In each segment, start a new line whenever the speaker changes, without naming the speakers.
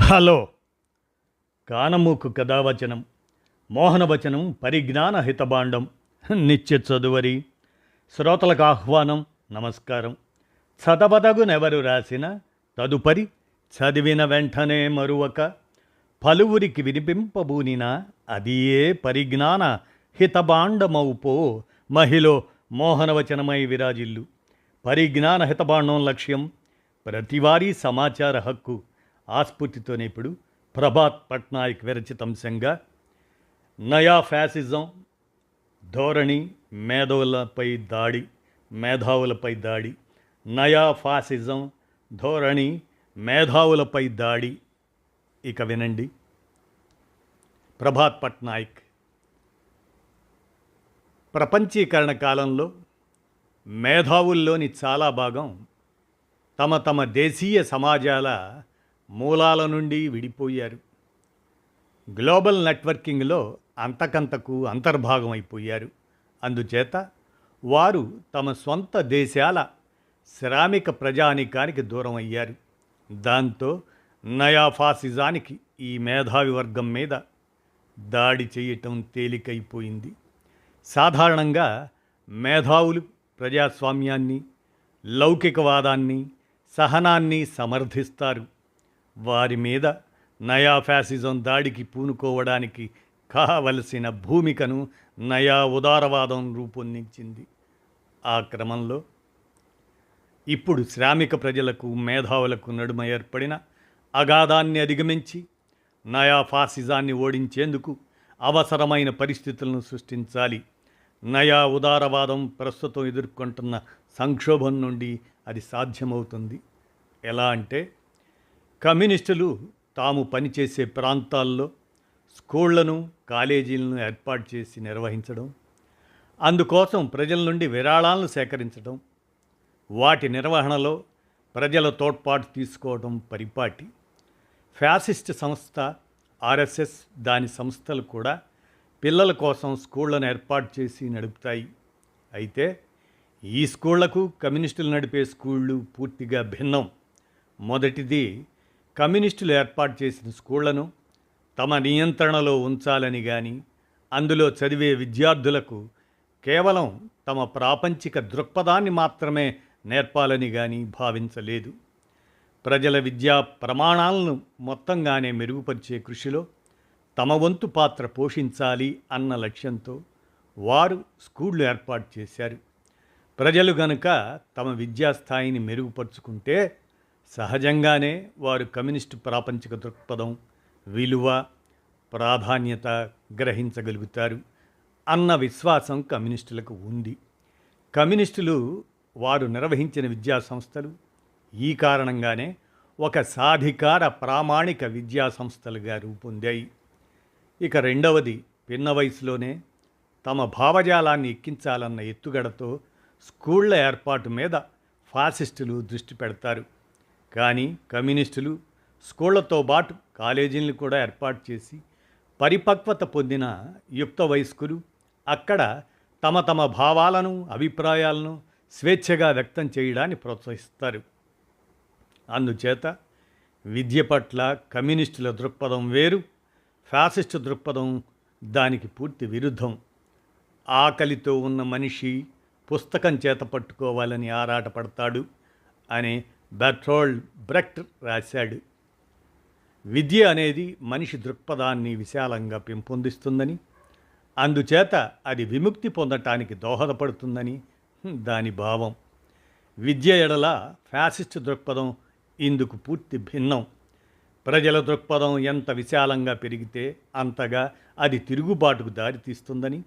Hello కానమూకు కథావచనం మోహనవచనం పరిజ్ఞాన హితబాండం నిత్య చదువరి శ్రోతలకు ఆహ్వానం నమస్కారం. చదవదగునెవరు రాసిన తదుపరి చదివిన వెంటనే మరువక పలువురికి వినిపింపబూనిన అదియే పరిజ్ఞాన హితబాండమౌపో మహిళ మోహనవచనమై విరాజిల్లు. పరిజ్ఞాన హితబాండం లక్ష్యం ప్రతివారీ సమాచార హక్కు. ఆస్ఫూర్తితోనే ఇప్పుడు ప్రభాత్ పట్నాయక్ విరచితంశంగా నయా ఫ్యాసిజం ధోరణి మేధావులపై దాడి నయా ఫాసిజం ధోరణి మేధావులపై దాడి. ఇక వినండి. ప్రభాత్ పట్నాయక్. ప్రపంచీకరణ కాలంలో మేధావుల్లోని చాలా భాగం తమ దేశీయ సమాజాల మూలాల నుండి విడిపోయారు. గ్లోబల్ నెట్వర్కింగ్లో అంతకంతకు అంతర్భాగం అయిపోయారు. అందుచేత వారు తమ సొంత దేశాల శ్రామిక ప్రజానీకానికి దూరం అయ్యారు. దాంతో నయా ఫాసిజానికి ఈ మేధావి వర్గం మీద దాడి చేయటం తేలికైపోయింది. సాధారణంగా మేధావులు ప్రజాస్వామ్యాన్ని, లౌకికవాదాన్ని, సహనాన్ని సమర్థిస్తారు. వారి మీద నయా ఫ్యాసిజం దాడికి పూనుకోవడానికి కావలసిన భూమికను నయా ఉదారవాదం రూపొందించింది. ఆ క్రమంలో ఇప్పుడు శ్రామిక ప్రజలకు, మేధావులకు నడుమ ఏర్పడిన అగాధాన్ని అధిగమించి నయా ఫాసిజాన్ని ఓడించేందుకు అవసరమైన పరిస్థితులను సృష్టించాలి. నయా ఉదారవాదం ప్రస్తుతం ఎదుర్కొంటున్న సంక్షోభం నుండి అది సాధ్యమవుతుంది. ఎలా అంటే, కమ్యూనిస్టులు తాము పనిచేసే ప్రాంతాల్లో స్కూళ్లను, కాలేజీలను ఏర్పాటు చేసి నిర్వహించడం, అందుకోసం ప్రజల నుండి విరాళాలను సేకరించడం, వాటి నిర్వహణలో ప్రజల తోడ్పాటు తీసుకోవడం పరిపాటి. ఫ్యాసిస్ట్ సంస్థ ఆర్ఎస్ఎస్, దాని సంస్థలు కూడా పిల్లల కోసం స్కూళ్లను ఏర్పాటు చేసి నడుపుతాయి. అయితే ఈ స్కూళ్లకు కమ్యూనిస్టులు నడిపే స్కూళ్ళు పూర్తిగా భిన్నం. మొదటిది, కమ్యూనిస్టులు ఏర్పాటు చేసిన స్కూళ్లను తమ నియంత్రణలో ఉంచాలని కానీ, అందులో చదివే విద్యార్థులకు కేవలం తమ ప్రాపంచిక దృక్పథాన్ని మాత్రమే నేర్పాలని కానీ భావించలేదు. ప్రజల విద్యా ప్రమాణాలను మొత్తంగానే మెరుగుపరిచే కృషిలో తమ వంతు పాత్ర పోషించాలి అన్న లక్ష్యంతో వారు స్కూళ్ళు ఏర్పాటు చేశారు. ప్రజలు గనుక తమ విద్యాస్థాయిని మెరుగుపరుచుకుంటే సహజంగానే వారు కమ్యూనిస్టు ప్రాపంచిక దృక్పథం, విలువ, ప్రాధాన్యత గ్రహించగలుగుతారు అన్న విశ్వాసం కమ్యూనిస్టులకు ఉంది. కమ్యూనిస్టులు వారు నిర్వహించిన విద్యా సంస్థలు ఈ కారణంగానే ఒక సాధికార ప్రామాణిక విద్యా సంస్థలుగా రూపొందాయి. ఇక రెండవది, పిన్న వయసులోనే తమ భావజాలాన్ని ఎక్కించాలన్న ఎత్తుగడతో స్కూళ్ల ఏర్పాటు మీద ఫాసిస్టులు దృష్టి పెడతారు. కానీ కమ్యూనిస్టులు స్కూళ్లతో పాటు కాలేజీలను కూడా ఏర్పాటు చేసి పరిపక్వత పొందిన యుక్త వయస్కులు అక్కడ తమ భావాలను, అభిప్రాయాలను స్వేచ్ఛగా వ్యక్తం చేయడాన్ని ప్రోత్సహిస్తారు. అందుచేత విద్య పట్ల కమ్యూనిస్టుల దృక్పథం వేరు, ఫ్యాసిస్టు దృక్పథం దానికి పూర్తి విరుద్ధం. ఆకలితో ఉన్న మనిషి పుస్తకం చేత పట్టుకోవాలని ఆరాటపడతాడు అని బెర్టోల్డ్ బ్రెక్ట్ రాశాడు. విద్య అనేది మనిషి దృక్పథాన్ని విశాలంగా పెంపొందిస్తుందని, అందుచేత అది విముక్తి పొందటానికి దోహదపడుతుందని దాని భావం. విద్య ఎడల ఫ్యాసిస్ట్ దృక్పథం ఇందుకు పూర్తి భిన్నం. ప్రజల దృక్పథం ఎంత విశాలంగా పెరిగితే అంతగా అది తిరుగుబాటుకు దారితీస్తుందని,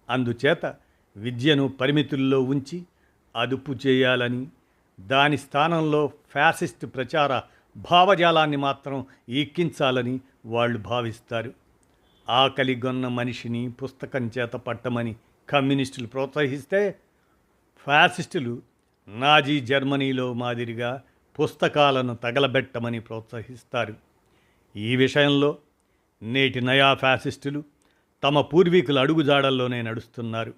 అందుచేత విద్యను పరిమితుల్లో ఉంచి అదుపు చేయాలని, దాని స్థానంలో ఫ్యాసిస్ట్ ప్రచార భావజాలాన్ని మాత్రం ఎక్కించాలని వాళ్ళు భావిస్తారు. ఆకలిగొన్న మనిషిని పుస్తకం చేత పట్టమని కమ్యూనిస్టులు ప్రోత్సహిస్తే, ఫ్యాసిస్టులు నాజీ జర్మనీలో మాదిరిగా పుస్తకాలను తగలబెట్టమని ప్రోత్సహిస్తారు. ఈ విషయంలో నేటి నయా ఫ్యాసిస్టులు తమ పూర్వీకుల అడుగుజాడల్లోనే నడుస్తున్నారు.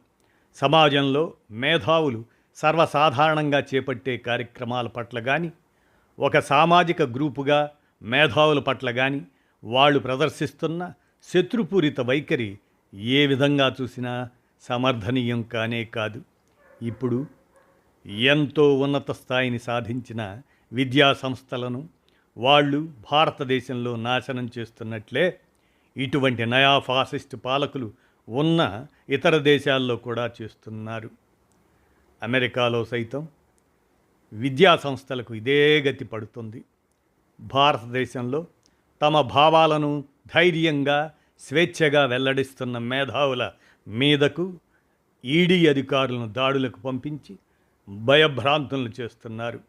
సమాజంలో మేధావులు సర్వసాధారణంగా చేపట్టే కార్యక్రమాల పట్ల కానీ, ఒక సామాజిక గ్రూపుగా మేధావుల పట్ల కానీ వాళ్ళు ప్రదర్శిస్తున్న శత్రుపూరిత వైఖరి ఏ విధంగా చూసినా సమర్థనీయం కానే కాదు. ఇప్పుడు ఎంతో ఉన్నత స్థాయిని సాధించిన విద్యా సంస్థలను వాళ్ళు భారతదేశంలో నాశనం చేస్తున్నట్లే ఇటువంటి నయా ఫాసిస్ట్ పాలకులు ఉన్న ఇతర దేశాల్లో కూడా చేస్తున్నారు. అమెరికాలో సైతం విద్యా సంస్థలకు ఇదే గతి పడుతుంది. భారతదేశంలో తమ భావాలను ధైర్యంగా స్వేచ్ఛగా వెల్లడిస్తున్న మేధావుల మీదకు ఈడీ అధికారులను దాడులకు పంపించి భయభ్రాంతులను చేస్తున్నారు.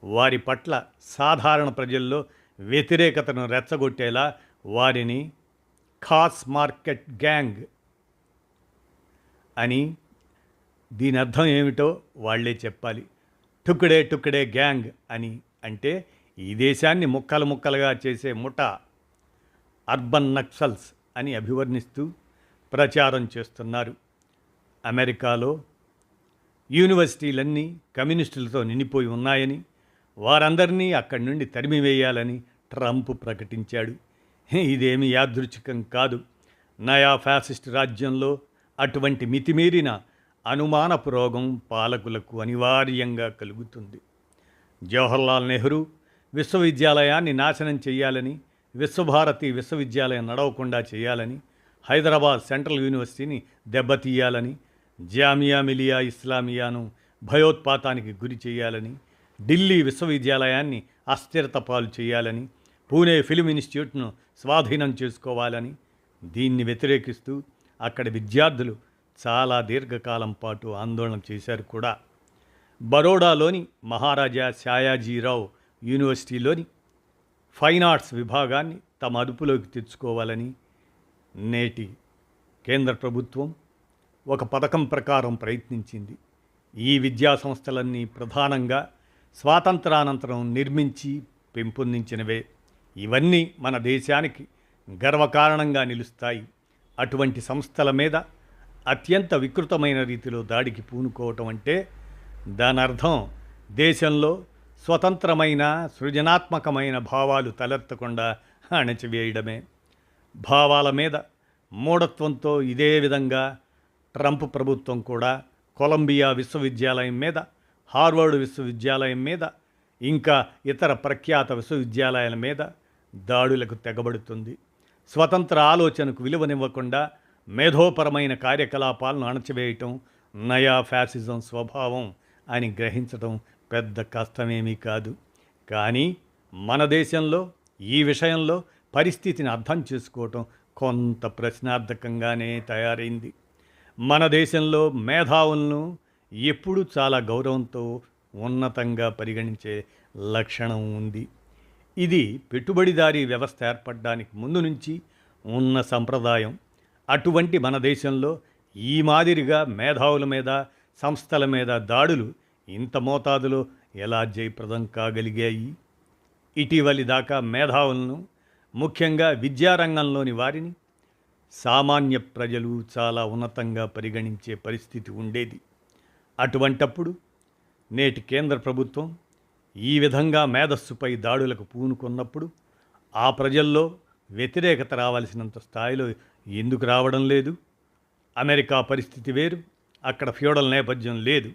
వారి పట్ల సాధారణ ప్రజల్లో వ్యతిరేకతను రెచ్చగొట్టేలా వారిని ఖాస్ మార్కెట్ గ్యాంగ్ అని, దీని అర్థం ఏమిటో వాళ్లే చెప్పాలి. టుకుడే టుకుడే గ్యాంగ్ అని అంటే ఈ దేశాన్ని ముక్కలు ముక్కలుగా చేసే ముఠా, అర్బన్ నక్సల్స్ అని అభివర్ణిస్తూ ప్రచారం చేస్తున్నారు. అమెరికాలో యూనివర్సిటీలన్నీ కమ్యూనిస్టులతో నిండిపోయి ఉన్నాయని, వారందరినీ అక్కడి నుండి తరిమివేయాలని ట్రంప్ ప్రకటించాడు. ఇదేమి యాదృచ్ఛికం కాదు. నయా ఫ్యాసిస్ట్ రాజ్యంలో అటువంటి మితిమీరిన అనుమానపు రోగం పాలకులకు అనివార్యంగా కలుగుతుంది. జవహర్లాల్ నెహ్రూ విశ్వవిద్యాలయాన్ని నాశనం చేయాలని, విశ్వభారతి విశ్వవిద్యాలయం నడవకుండా చేయాలని, హైదరాబాద్ సెంట్రల్ యూనివర్సిటీని దెబ్బతీయాలని, జామియా మిలియా ఇస్లామియాను భయోత్పాతానికి గురి చేయాలని, ఢిల్లీ విశ్వవిద్యాలయాన్ని అస్థిరత పాలు చేయాలని, పూణే ఫిల్మ్ ఇన్స్టిట్యూట్ను స్వాధీనం చేసుకోవాలని, దీన్ని వ్యతిరేకిస్తూ అక్కడి విద్యార్థులు చాలా దీర్ఘకాలం పాటు ఆందోళన చేశారు కూడా. బరోడాలోని మహారాజా శాయాజీరావు యూనివర్సిటీలోని ఫైన్ ఆర్ట్స్ విభాగాన్ని తమ అదుపులోకి తెచ్చుకోవాలని నేటి కేంద్ర ప్రభుత్వం ఒక పథకం ప్రకారం ప్రయత్నించింది. ఈ విద్యా సంస్థలన్నీ ప్రధానంగా స్వాతంత్రానంతరం నిర్మించి పెంపొందించినవే. ఇవన్నీ మన దేశానికి గర్వకారణంగా నిలుస్తాయి. అటువంటి సంస్థల మీద అత్యంత వికృతమైన రీతిలో దాడికి పూనుకోవటం అంటే దాని అర్థం దేశంలో స్వతంత్రమైన సృజనాత్మకమైన భావాలు తలెత్తకుండా అణచివేయడమే. భావాల మీద మూఢత్వంతో ఇదే విధంగా ట్రంప్ ప్రభుత్వం కూడా కొలంబియా విశ్వవిద్యాలయం మీద, హార్వర్డ్ విశ్వవిద్యాలయం మీద, ఇంకా ఇతర ప్రఖ్యాత విశ్వవిద్యాలయాల మీద దాడులకు తెగబడుతుంది. స్వతంత్ర ఆలోచనకు విలువనివ్వకుండా మేధోపరమైన కార్యకలాపాలను అణచివేయటం నయా ఫ్యాసిజం స్వభావం అని గ్రహించటం పెద్ద కష్టమేమీ కాదు. కానీ మన దేశంలో ఈ విషయంలో పరిస్థితిని అర్థం చేసుకోవటం కొంత ప్రశ్నార్థకంగానే తయారైంది. మన దేశంలో మేధావులను ఎప్పుడూ చాలా గౌరవంతో ఉన్నతంగా పరిగణించే లక్షణం ఉంది. ఇది పెట్టుబడిదారీ వ్యవస్థ ఏర్పడడానికి ముందు నుంచి ఉన్న సంప్రదాయం. అటువంటి మన దేశంలో ఈ మాదిరిగా మేధావుల మీద, సంస్థల మీద దాడులు ఇంత మోతాదులో ఎలా జయప్రదం కాగలిగాయి? ఇటీవలి దాకా మేధావులను, ముఖ్యంగా విద్యారంగంలోని వారిని సామాన్య ప్రజలు చాలా ఉన్నతంగా పరిగణించే పరిస్థితి ఉండేది. అటువంటప్పుడు నేటి కేంద్ర ప్రభుత్వం ఈ విధంగా మేధస్సుపై దాడులకు పూనుకున్నప్పుడు ఆ ప్రజల్లో వ్యతిరేకత రావాల్సినంత స్థాయిలో ఎందుకు రావడం లేదు? అమెరికా పరిస్థితి వేరు. అక్కడ ఫ్యూడల్ నేపథ్యం లేదు,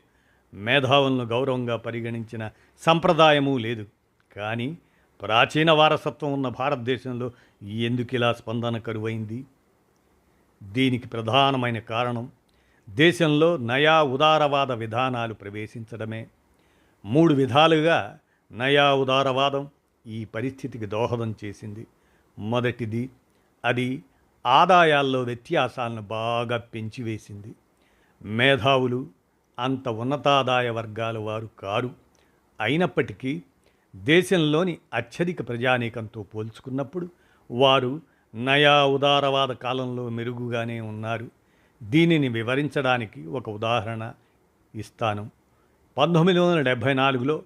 మేధావులను గౌరవంగా పరిగణించిన సంప్రదాయము లేదు. కానీ ప్రాచీన వారసత్వం ఉన్న భారతదేశంలో ఎందుకు ఇలా స్పందన కరువైంది? దీనికి ప్రధానమైన కారణం దేశంలో నయా ఉదారవాద విధానాలు ప్రవేశించడమే. 3 విధాలుగా నయా ఉదారవాదం ఈ పరిస్థితికి దోహదం చేసింది. మొదటిది, అది ఆదాయాల్లో వ్యత్యాసాలను బాగా పెంచివేసింది. మేధావులు అంత ఉన్నతాదాయ వర్గాల వారు కారు. అయినప్పటికీ దేశంలోని అత్యధిక ప్రజానీకంతో పోల్చుకున్నప్పుడు వారు నయా ఉదారవాద కాలంలో మెరుగుగానే ఉన్నారు. దీనిని వివరించడానికి ఒక ఉదాహరణ ఇస్తాను. 1974లో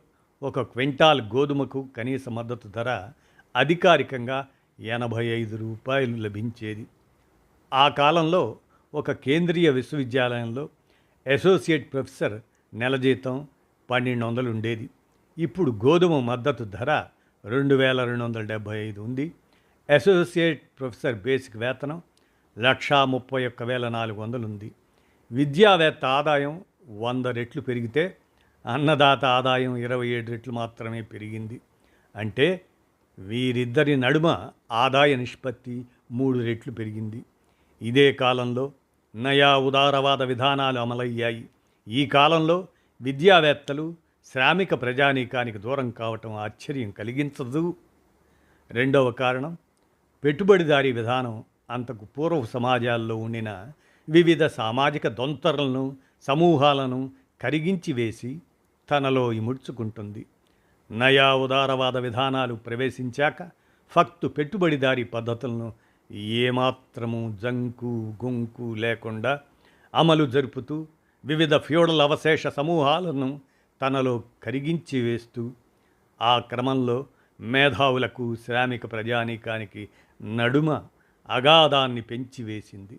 ఒక క్వింటాల్ గోధుమకు కనీస మద్దతు ధర అధికారికంగా 85 రూపాయలు లభించేది. ఆ కాలంలో ఒక కేంద్రీయ విశ్వవిద్యాలయంలో అసోసియేట్ ప్రొఫెసర్ నెల జీతం 1200 ఉండేది. ఇప్పుడు గోధుమ మద్దతు ధర 2275 ఉంది. అసోసియేట్ ప్రొఫెసర్ బేసిక్ వేతనం 1,31,400 ఉంది. విద్యావేత్త ఆదాయం 100 రెట్లు పెరిగితే అన్నదాత ఆదాయం 27 రెట్లు మాత్రమే పెరిగింది. అంటే వీరిద్దరి నడుమ ఆదాయ నిష్పత్తి 3 రెట్లు పెరిగింది. ఇదే కాలంలో నయా ఉదారవాద విధానాలు అమలయ్యాయి. ఈ కాలంలో విద్యావేత్తలు శ్రామిక ప్రజానీకానికి దూరం కావటం ఆశ్చర్యం కలిగించదు. రెండవ కారణం, పెట్టుబడిదారీ విధానం అంతకు పూర్వ సమాజాల్లో ఉండిన వివిధ సామాజిక దొంతరలను సమూహాలను కరిగించి వేసి తనలో ఇముడ్చుకుంటుంది. నయా ఉదారవాద విధానాలు ప్రవేశించాక ఫక్తు పెట్టుబడిదారీ పద్ధతులను ఏమాత్రము జంకు గుంకు లేకుండా అమలు జరుపుతూ వివిధ ఫ్యూడల్ అవశేష సమూహాలను తనలో కరిగించి వేస్తూ ఆ క్రమంలో మేధావులకు శ్రామిక ప్రజానీకానికి నడుమ అగాధాన్ని పెంచివేసింది.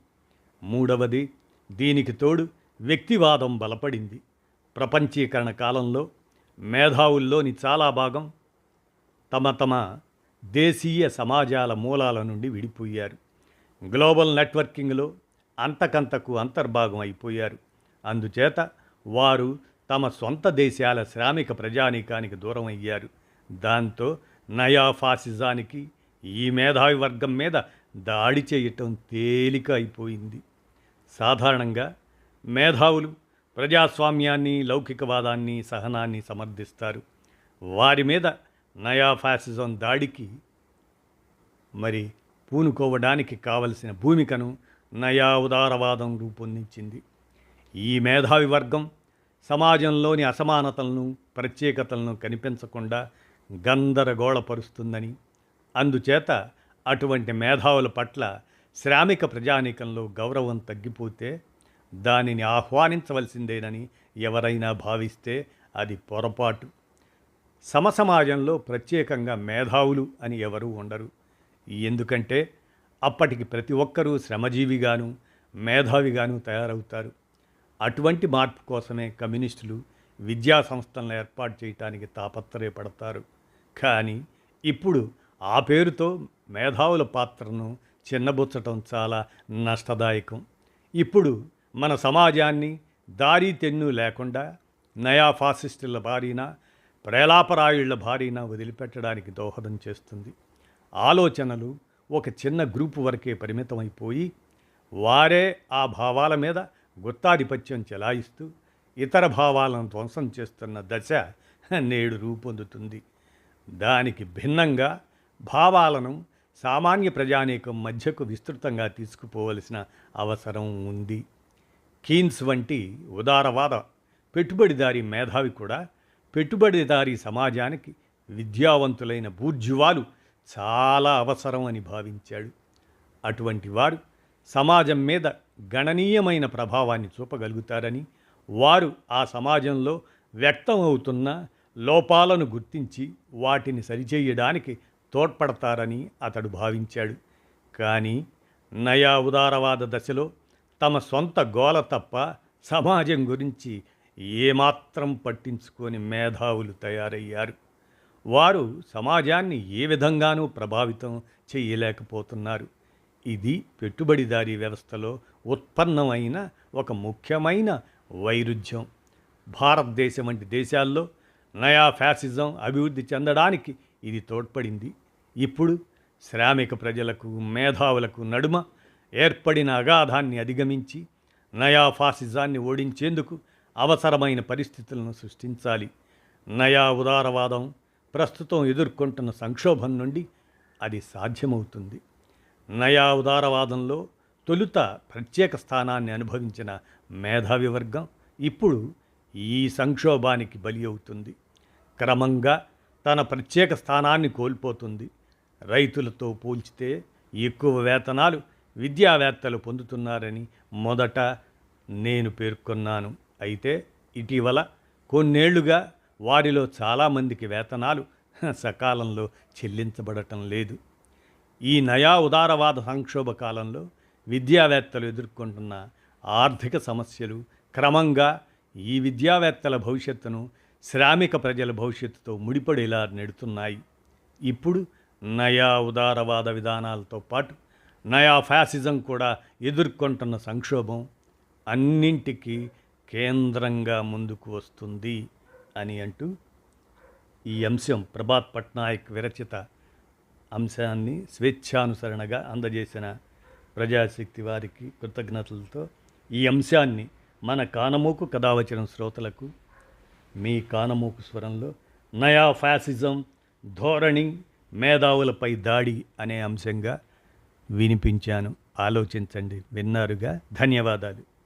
మూడవది, దీనికి తోడు వ్యక్తివాదం బలపడింది. ప్రపంచీకరణ కాలంలో మేధావుల్లోని చాలా భాగం తమ దేశీయ సమాజాల మూలాల నుండి విడిపోయారు. గ్లోబల్ నెట్వర్కింగ్లో అంతకంతకు అంతర్భాగం అయిపోయారు. అందుచేత వారు తమ సొంత దేశాల శ్రామిక ప్రజానీకానికి దూరం అయ్యారు. దాంతో నయా ఫాసిజానికి ఈ మేధావి వర్గం మీద దాడి చేయటం తేలిక అయిపోయింది. సాధారణంగా మేధావులు ప్రజాస్వామ్యాన్ని, లౌకికవాదాన్ని, సహనాన్ని సమర్థిస్తారు. వారి మీద నయా ఫాసిజం దాడికి పూనుకోవడానికి కావలసిన భూమికను నయా ఉదారవాదం రూపొందించింది. ఈ మేధావి వర్గం సమాజంలోని అసమానతలను, ప్రత్యేకతలను కనిపించకుండా గందరగోళపరుస్తుందని, అందుచేత అటువంటి మేధావుల పట్ల శ్రామిక ప్రజానీకంలో గౌరవం తగ్గిపోతే దానిని ఆహ్వానించవలసిందేనని ఎవరైనా భావిస్తే అది పొరపాటు. సమసమాజంలో ప్రత్యేకంగా మేధావులు అని ఎవరూ ఉండరు. ఎందుకంటే అప్పటికి ప్రతి ఒక్కరూ శ్రమజీవిగాను మేధావిగాను తయారవుతారు. అటువంటి మార్పు కోసమే కమ్యూనిస్టులు విద్యా సంస్థలను ఏర్పాటు చేయటానికి తాపత్రయపడతారు. కానీ ఇప్పుడు ఆ పేరుతో మేధావుల పాత్రను చిన్నబుచ్చటం చాలా నష్టదాయకం. ఇప్పుడు మన సమాజాన్ని దారి తెన్ను లేకుండా నయా ఫాసిస్టుల బారిన, ప్రేలాపరాయుళ్ల బారిన వదిలిపెట్టడానికి దోహదం చేస్తుంది. ఆలోచనలు ఒక చిన్న గ్రూపు వరకే పరిమితమైపోయి వారే ఆ భావాల మీద గుత్తాధిపత్యం చెలాయిస్తూ ఇతర భావాలను ధ్వంసం చేస్తున్న దశ నేడు రూపొందుతుంది. దానికి భిన్నంగా భావాలను సామాన్య ప్రజానీకం మధ్యకు విస్తృతంగా తీసుకుపోవలసిన అవసరం ఉంది. కీన్స్ వంటి ఉదారవాద పెట్టుబడిదారీ మేధావి కూడా పెట్టుబడిదారీ సమాజానికి విద్యావంతులైన బూర్జువాలు చాలా అవసరం అని భావించాడు. అటువంటి వారు సమాజం మీద గణనీయమైన ప్రభావాన్ని చూపగలుగుతారని, వారు ఆ సమాజంలో వ్యక్తమవుతున్న లోపాలను గుర్తించి వాటిని సరిచేయడానికి తోడ్పడతారని అతడు భావించాడు. కానీ నయా ఉదారవాద దశలో తమ సొంత గోల తప్ప సమాజం గురించి ఏమాత్రం పట్టించుకొని మేధావులు తయారయ్యారు. వారు సమాజాన్ని ఏ విధంగానూ ప్రభావితం చేయలేకపోతున్నారు. ఇది పెట్టుబడిదారీ వ్యవస్థలో ఉత్పన్నమైన ఒక ముఖ్యమైన వైరుధ్యం. భారతదేశం వంటి దేశాల్లో నయా ఫ్యాసిజం అభివృద్ధి చెందడానికి ఇది తోడ్పడింది. ఇప్పుడు శ్రామిక ప్రజలకు, మేధావులకు నడుమ ఏర్పడిన అగాధాన్ని అధిగమించి నయా ఫాసిజాన్ని ఓడించేందుకు అవసరమైన పరిస్థితులను సృష్టించాలి. నయా ఉదారవాదం ప్రస్తుతం ఎదుర్కొంటున్న సంక్షోభం నుండి అది సాధ్యమవుతుంది. నయా ఉదారవాదంలో తొలుత ప్రత్యేక స్థానాన్ని అనుభవించిన మేధావి వర్గం ఇప్పుడు ఈ సంక్షోభానికి బలి అవుతుంది. క్రమంగా తన ప్రత్యేక స్థానాన్ని కోల్పోతుంది. రైతులతో పోల్చితే ఎక్కువ వేతనాలు విద్యావేత్తలు పొందుతున్నారని మొదట నేను పేర్కొన్నాను. అయితే ఇటీవల కొన్నేళ్లుగా వారిలో చాలామందికి వేతనాలు సకాలంలో చెల్లించబడటం లేదు. ఈ నయా ఉదారవాద సంక్షోభ కాలంలో విద్యావేత్తలు ఎదుర్కొంటున్న ఆర్థిక సమస్యలు క్రమంగా ఈ విద్యావేత్తల భవిష్యత్తును శ్రామిక ప్రజల భవిష్యత్తుతో ముడిపడేలా నెడుతున్నాయి. ఇప్పుడు నయా ఉదారవాద విధానాలతో పాటు నయా ఫ్యాసిజం కూడా ఎదుర్కొంటున్న సంక్షోభం అన్నింటికీ కేంద్రంగా ముందుకు వస్తుంది అని అంటూ ఈ అంశం ప్రభాత్ పట్నాయక్ విరచిత అంశాన్ని స్వేచ్ఛానుసరణగా అందజేసిన ప్రజాశక్తి వారికి కృతజ్ఞతలతో ఈ అంశాన్ని మన కానమోకు కథావచనం శ్రోతలకు మీ కానమోకు స్వరంలో నయా ఫ్యాసిజం ధోరణి మేధావులపై దాడి అనే అంశంగా వినిపించాను. ఆలోచించండి. విన్నారుగా. ధన్యవాదాలు.